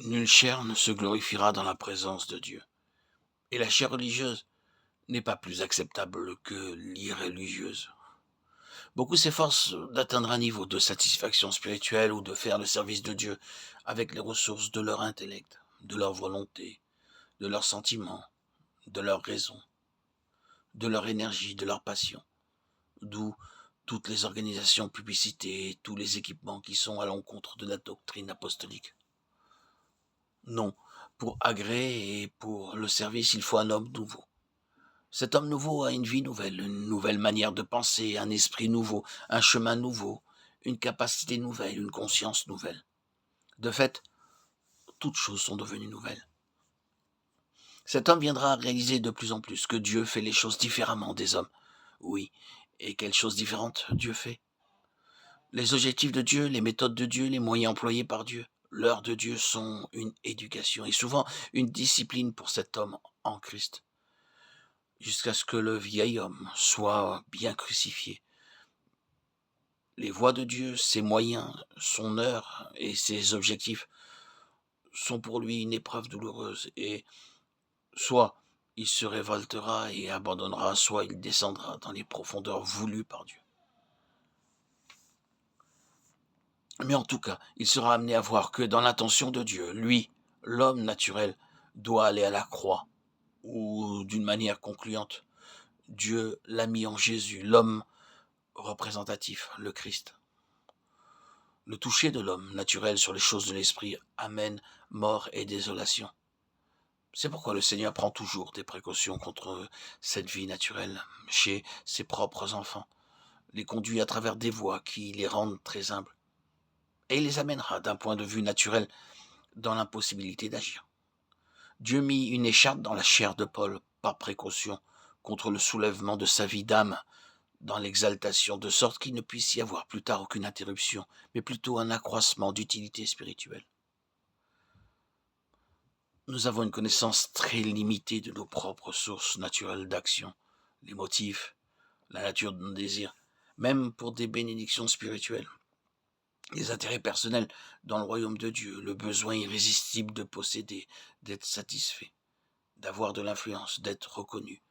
Nulle chair ne se glorifiera dans la présence de Dieu. Et la chair religieuse n'est pas plus acceptable que l'irreligieuse. Beaucoup s'efforcent d'atteindre un niveau de satisfaction spirituelle ou de faire le service de Dieu avec les ressources de leur intellect, de leur volonté, de leurs sentiments, de leur raison, de leur énergie, de leur passion. D'où toutes les organisations, publicités, tous les équipements qui sont à l'encontre de la doctrine apostolique. Non, pour agréer et pour le service, il faut un homme nouveau. Cet homme nouveau a une vie nouvelle, une nouvelle manière de penser, un esprit nouveau, un chemin nouveau, une capacité nouvelle, une conscience nouvelle. De fait, toutes choses sont devenues nouvelles. Cet homme viendra à réaliser de plus en plus que Dieu fait les choses différemment des hommes. Oui, et quelles choses différentes Dieu fait? Les objectifs de Dieu, les méthodes de Dieu, les moyens employés par Dieu, l'heure de Dieu sont une éducation et souvent une discipline pour cet homme en Christ, jusqu'à ce que le vieil homme soit bien crucifié. Les voies de Dieu, ses moyens, son heure et ses objectifs sont pour lui une épreuve douloureuse et soit il se révoltera et abandonnera, soit il descendra dans les profondeurs voulues par Dieu. Mais en tout cas, il sera amené à voir que dans l'intention de Dieu, lui, l'homme naturel, doit aller à la croix, ou d'une manière concluante, Dieu l'a mis en Jésus, l'homme représentatif, le Christ. Le toucher de l'homme naturel sur les choses de l'esprit amène mort et désolation. C'est pourquoi le Seigneur prend toujours des précautions contre cette vie naturelle chez ses propres enfants, les conduit à travers des voies qui les rendent très humbles, et il les amènera d'un point de vue naturel dans l'impossibilité d'agir. Dieu mit une écharpe dans la chair de Paul par précaution contre le soulèvement de sa vie d'âme dans l'exaltation, de sorte qu'il ne puisse y avoir plus tard aucune interruption, mais plutôt un accroissement d'utilité spirituelle. Nous avons une connaissance très limitée de nos propres sources naturelles d'action, les motifs, la nature de nos désirs, même pour des bénédictions spirituelles, les intérêts personnels dans le royaume de Dieu, le besoin irrésistible de posséder, d'être satisfait, d'avoir de l'influence, d'être reconnu,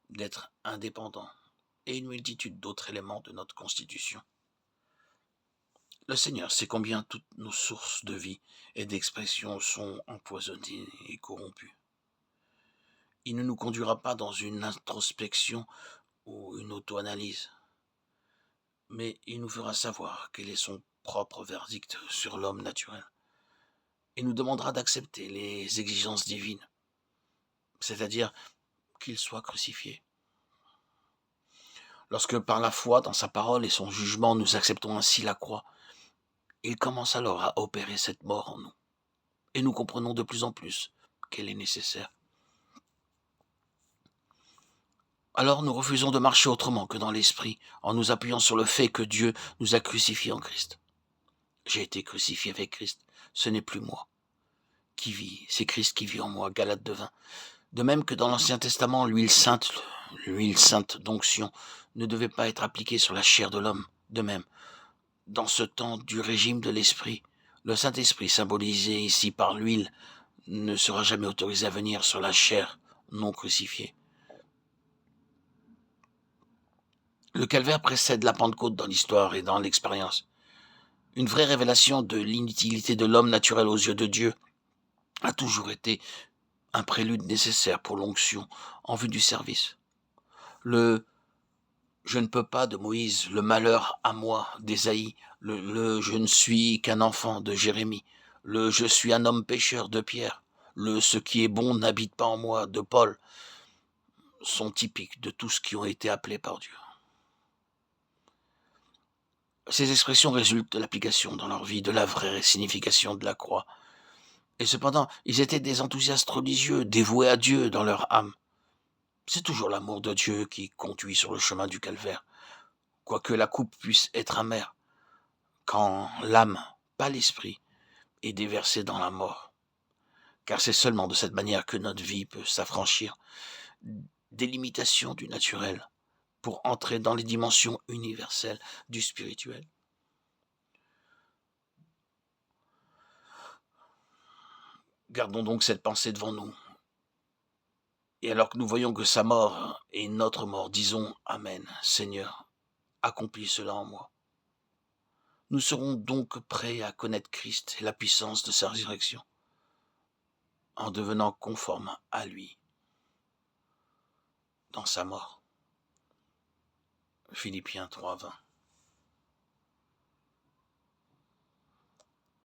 d'être indépendant, et une multitude d'autres éléments de notre constitution. Le Seigneur sait combien toutes nos sources de vie et d'expression sont empoisonnées et corrompues. Il ne nous conduira pas dans une introspection ou une auto-analyse, mais il nous fera savoir quel est son propre verdict sur l'homme naturel. Il nous demandera d'accepter les exigences divines, c'est-à-dire qu'il soit crucifié. Lorsque par la foi dans sa parole et son jugement nous acceptons ainsi la croix, il commence alors à opérer cette mort en nous. Et nous comprenons de plus en plus qu'elle est nécessaire. Alors nous refusons de marcher autrement que dans l'esprit, en nous appuyant sur le fait que Dieu nous a crucifiés en Christ. J'ai été crucifié avec Christ, ce n'est plus moi qui vis, c'est Christ qui vit en moi, Galates 2:20. De même que dans l'Ancien Testament, l'huile sainte d'onction, ne devait pas être appliquée sur la chair de l'homme. De même, dans ce temps du régime de l'Esprit, le Saint-Esprit, symbolisé ici par l'huile, ne sera jamais autorisé à venir sur la chair non crucifiée. Le calvaire précède la Pentecôte dans l'histoire et dans l'expérience. Une vraie révélation de l'inutilité de l'homme naturel aux yeux de Dieu a toujours été un prélude nécessaire pour l'onction en vue du service. Le « je ne peux pas » de Moïse, le « malheur à moi » d'Ésaïe, le « je ne suis qu'un enfant » de Jérémie, le « je suis un homme pécheur » de Pierre, le « ce qui est bon n'habite pas en moi » de Paul, sont typiques de tous qui ont été appelés par Dieu. Ces expressions résultent de l'application dans leur vie de la vraie signification de la croix. Et cependant, ils étaient des enthousiastes religieux, dévoués à Dieu dans leur âme. C'est toujours l'amour de Dieu qui conduit sur le chemin du calvaire, quoique la coupe puisse être amère, quand l'âme, pas l'esprit, est déversée dans la mort. Car c'est seulement de cette manière que notre vie peut s'affranchir des limitations du naturel pour entrer dans les dimensions universelles du spirituel. Gardons donc cette pensée devant nous. Et alors que nous voyons que sa mort est notre mort, disons Amen. Seigneur, accomplis cela en moi. Nous serons donc prêts à connaître Christ et la puissance de sa résurrection, en devenant conformes à lui dans sa mort. Philippiens 3, 20.